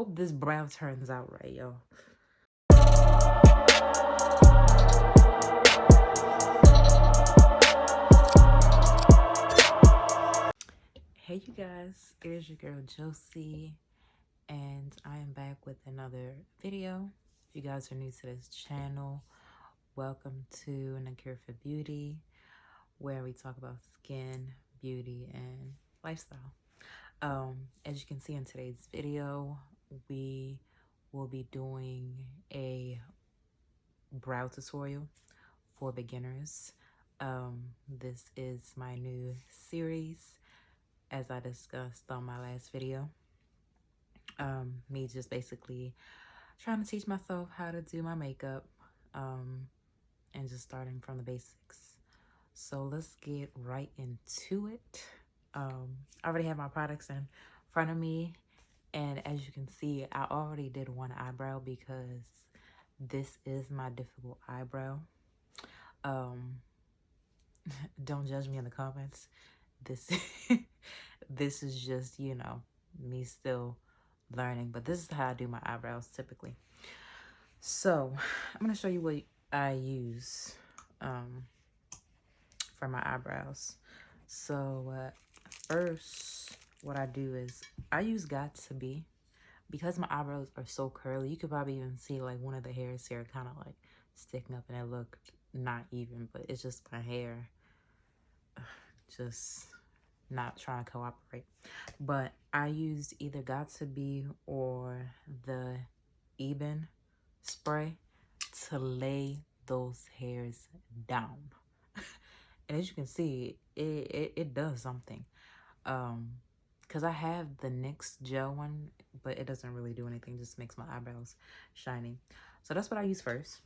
Hope this brow turns out right, yo. Hey you guys, it is your girl Josie, and I am back with another video. If you guys are new to this channel, welcome to NacirfaBeauty, where we talk about skin, beauty, and lifestyle. As you can see in today's video, we will be doing a brow tutorial for beginners. This is my new series, as I discussed on my last video. Me just basically trying to teach myself how to do my makeup, and just starting from the basics. So let's get right into it. I already have my products in front of me, and as you can see, I already did one eyebrow because this is my difficult eyebrow. Don't judge me in the comments. This this is just, you know, me still learning, but this is how I do my eyebrows typically. So I'm gonna show you what I use for my eyebrows. So first, what I do is I use Got To Be. Because my eyebrows are so curly, you could probably even see like one of the hairs here kind of like sticking up, and it looked not even, but it's just my hair just not trying to cooperate. But I used either Got To Be or the Eben spray to lay those hairs down. And as you can see, it does something. Because I have the NYX gel one, but it doesn't really do anything, just makes my eyebrows shiny. So that's what I use first.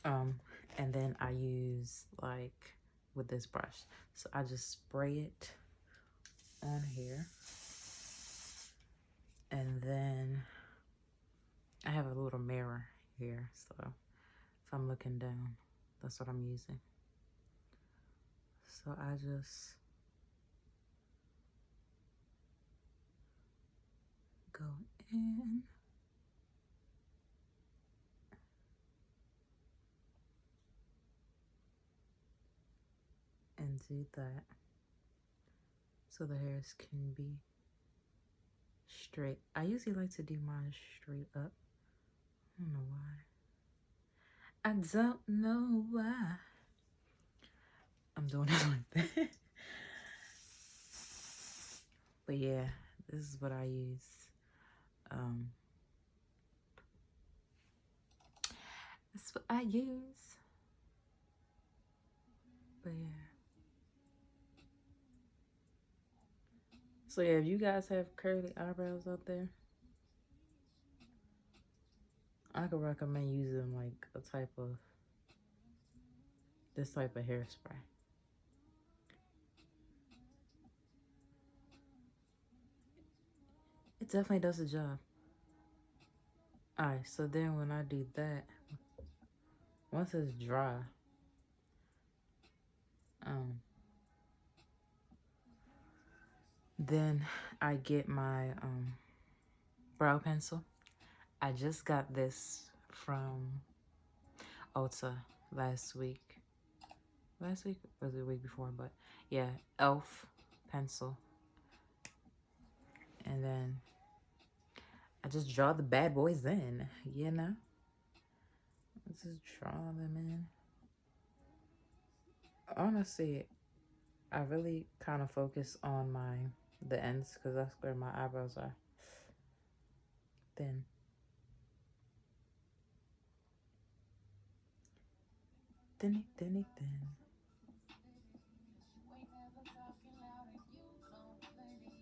And then I use like with this brush. So I just spray it on here. And then I have a little mirror here. So if I'm looking down, that's what I'm using. So I just go in. And do that so the hairs can be straight. I usually like to do mine straight up. I don't know why. I don't know why I'm doing it like that. But yeah, this is what I use. This is what I use. But yeah. So yeah, if you guys have curly eyebrows out there, I could recommend using like this type of hairspray. It definitely does the job. Alright, so then when I do that, once it's dry, then I get my brow pencil. I just got this from Ulta last week. Last week or the week before, but yeah, Elf pencil. And then I just draw the bad boys in, you know? Let's just draw them in. Honestly, I really kind of focus on the ends because that's where my eyebrows are thin. Thin.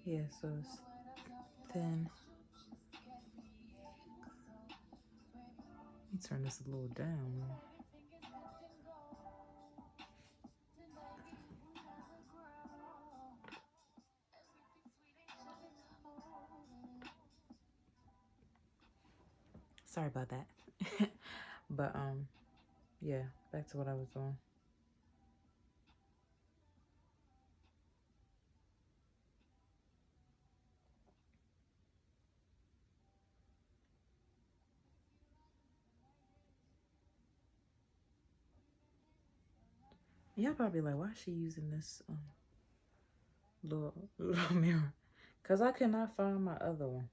Yeah, so it's thin. Let me turn this a little down. Sorry about that. But yeah, back to what I was doing. Y'all probably like, why is she using this little mirror? Because I cannot find my other one.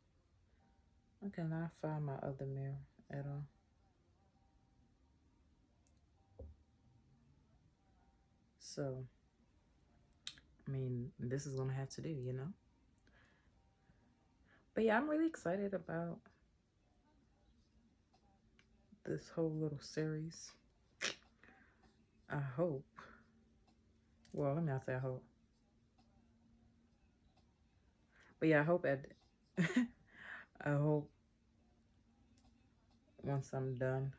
I cannot find my other mirror at all. So, I mean, this is gonna have to do, you know? But yeah, I'm really excited about this whole little series. I hope. Well, let me not say I hope. But yeah, I hope I hope once I'm done,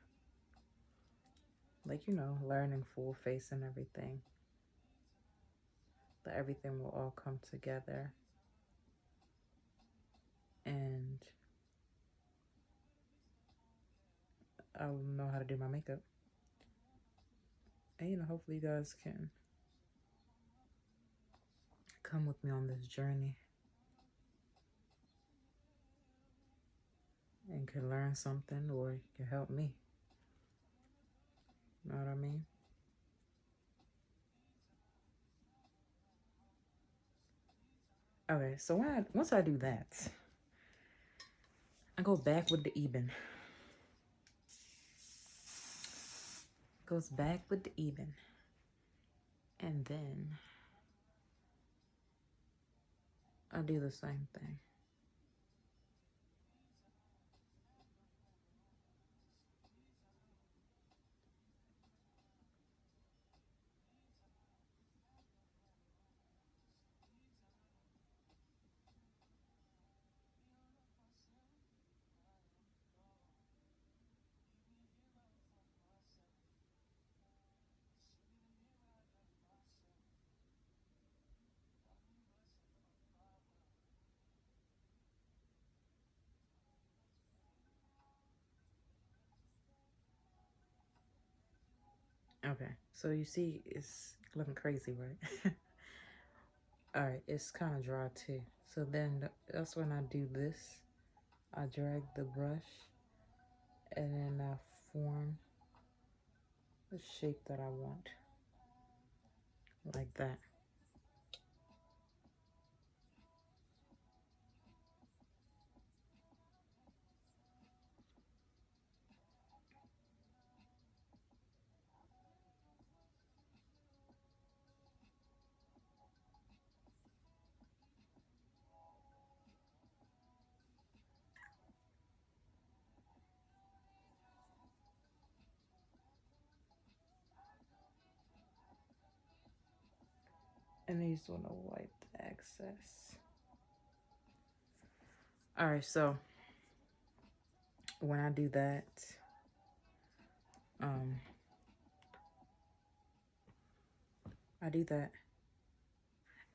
like, you know, learning full face and everything, that everything will all come together and I'll know how to do my makeup. And, you know, hopefully you guys can come with me on this journey and can learn something or you can help me. You know what I mean? Okay, so once I do that, I go back with the even. Goes back with the even. And then I do the same thing. Okay, so you see it's looking crazy, right? All right, it's kind of dry too. So then that's when I do this. I drag the brush and then I form the shape that I want, like that. And I just want to wipe the excess. All right, so when I do that, I do that,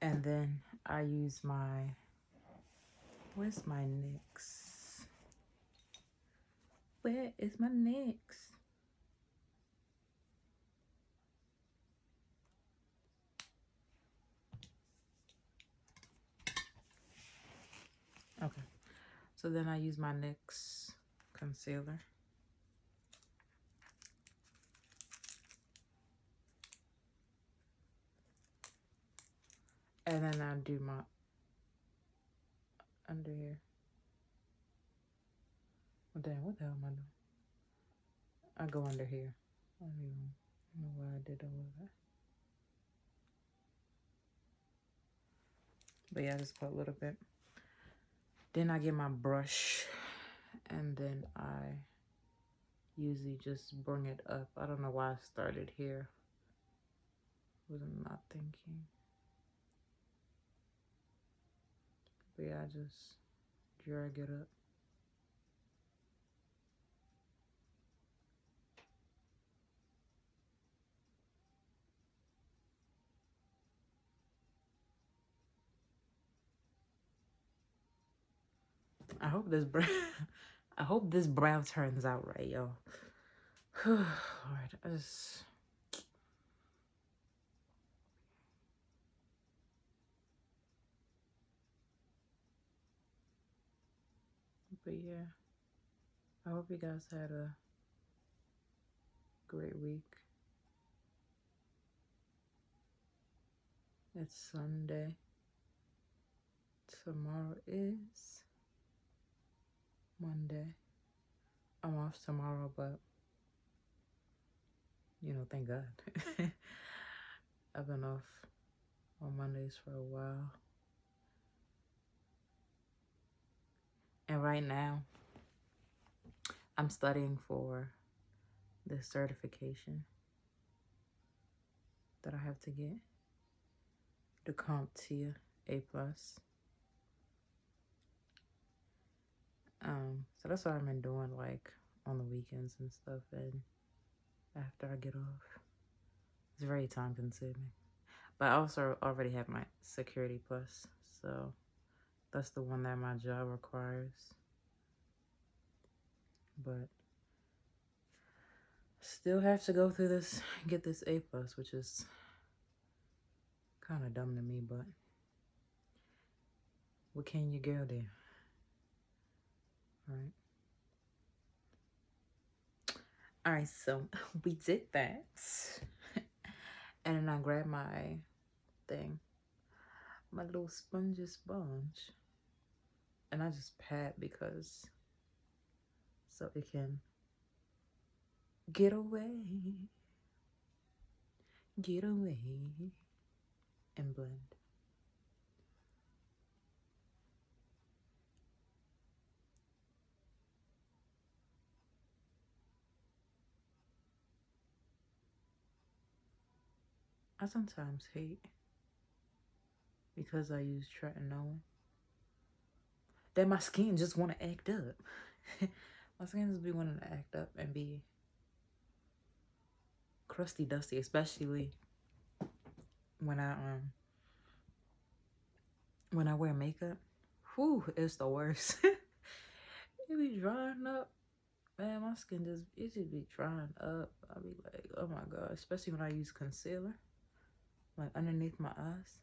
and then I use where's my NYX? Where is my NYX? Okay, so then I use my NYX concealer. And then I do my under here. Oh, damn, what the hell am I doing? I go under here. I don't even know why I did all of that. But yeah, I just put a little bit. Then I get my brush and then I usually just bring it up. I don't know why I started here. Was not thinking. But yeah, I just drag it up. I hope this brown I hope this brow turns out right, yo. Lord, I just but yeah. I hope you guys had a great week. It's Sunday. Tomorrow is Monday. I'm off tomorrow, but thank God. I've been off on Mondays for a while. And right now, I'm studying for this certification that I have to get. The CompTIA A+. So that's what I've been doing, like, on the weekends and stuff, and after I get off. It's very time consuming. But I also already have my Security Plus, so that's the one that my job requires. But still have to go through this, get this A+, which is kind of dumb to me, but what can your girl do? Right? Alright, so we did that. And then I grabbed my thing, my little spongy sponge. And I just pat because so it can get away and blend. I sometimes hate because I use tretinoin that my skin just want to act up. My skin just be wanting to act up and be crusty dusty, especially when I wear makeup. Whew, it's the worst. It be drying up. Man, my skin just be drying up. I be like, oh my god, especially when I use concealer, like underneath my eyes.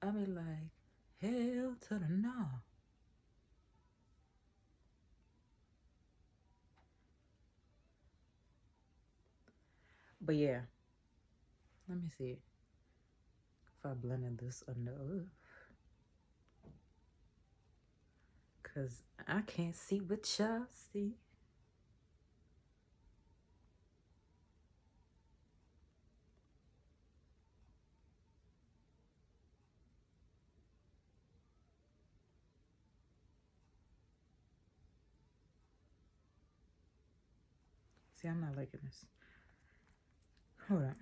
I be like, hell to the no. But yeah, let me see if I blended this enough, cause I can't see what y'all see. See, I'm not liking this. Hold on.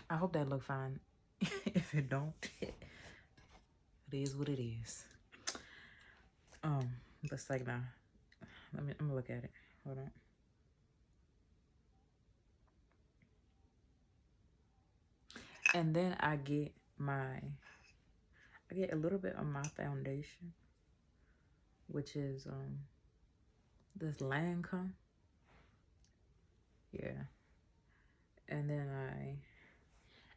I hope that look fine. If it don't, it is what it is. Let's like now. I'm gonna look at it. Hold on. And then I get a little bit of my foundation, which is this Lancome. Yeah. And then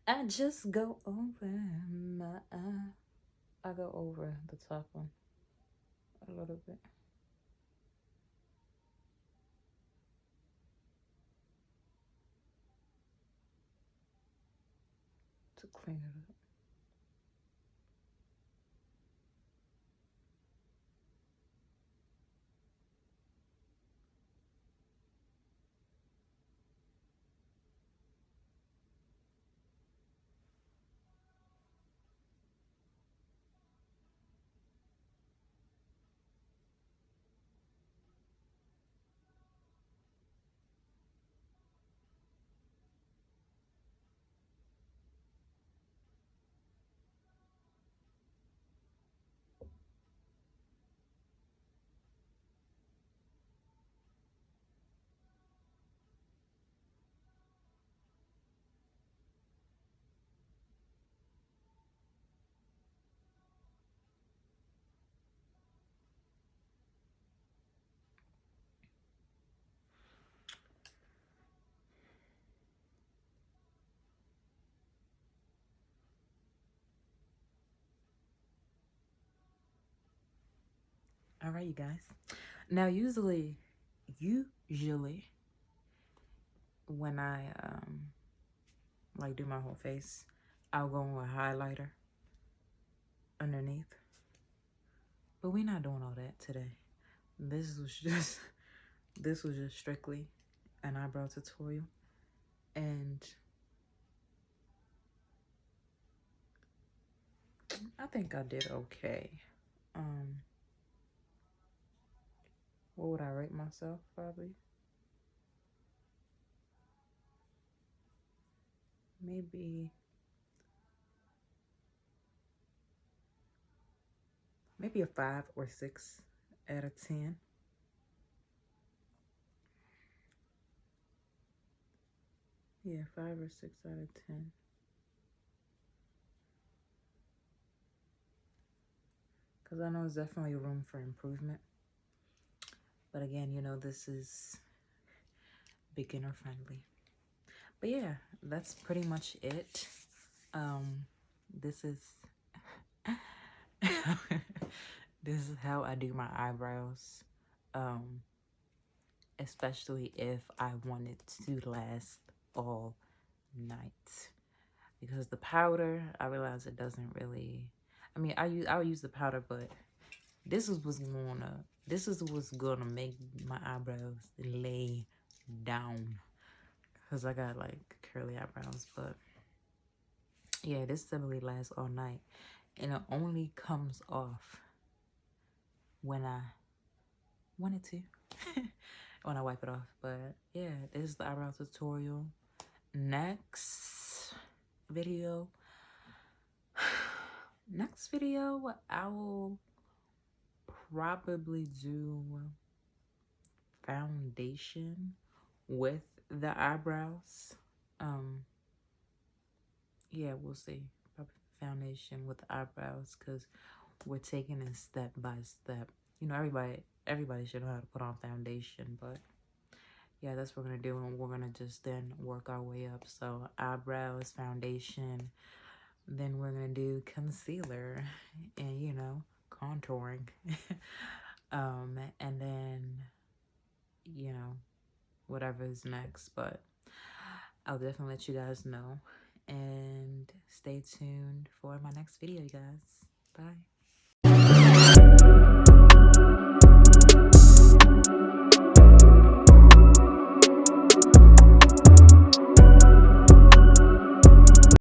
I just go over my eye. I go over the top one a little bit. To clean it up. All right, you guys. Now, usually when I like do my whole face, I'll go on a highlighter underneath. But we're not doing all that today. This was just strictly an eyebrow tutorial, and I think I did okay. What would I rate myself? Probably maybe a 5 or 6 out of 10. Yeah, 5 or 6 out of 10. Because I know there's definitely room for improvement. But again, you know, this is beginner friendly. But yeah, that's pretty much it. This is this is how I do my eyebrows. Especially if I want it to last all night. Because the powder, I realize it doesn't really, I mean, I'll use the powder, but this is what's gonna make my eyebrows lay down. Because I got like curly eyebrows, but yeah, this definitely lasts all night. And it only comes off when I want it to. When I wipe it off. But yeah, this is the eyebrow tutorial. Next video, I will probably do foundation with the eyebrows. Yeah, we'll see. Probably foundation with the eyebrows, because we're taking it step by step. You know, everybody should know how to put on foundation, but yeah, that's what we're gonna do, and we're gonna just then work our way up. So eyebrows, foundation, then we're gonna do concealer and, you know, contouring. And then, you know, whatever is next. But I'll definitely let you guys know, and stay tuned for my next video, you guys. Bye.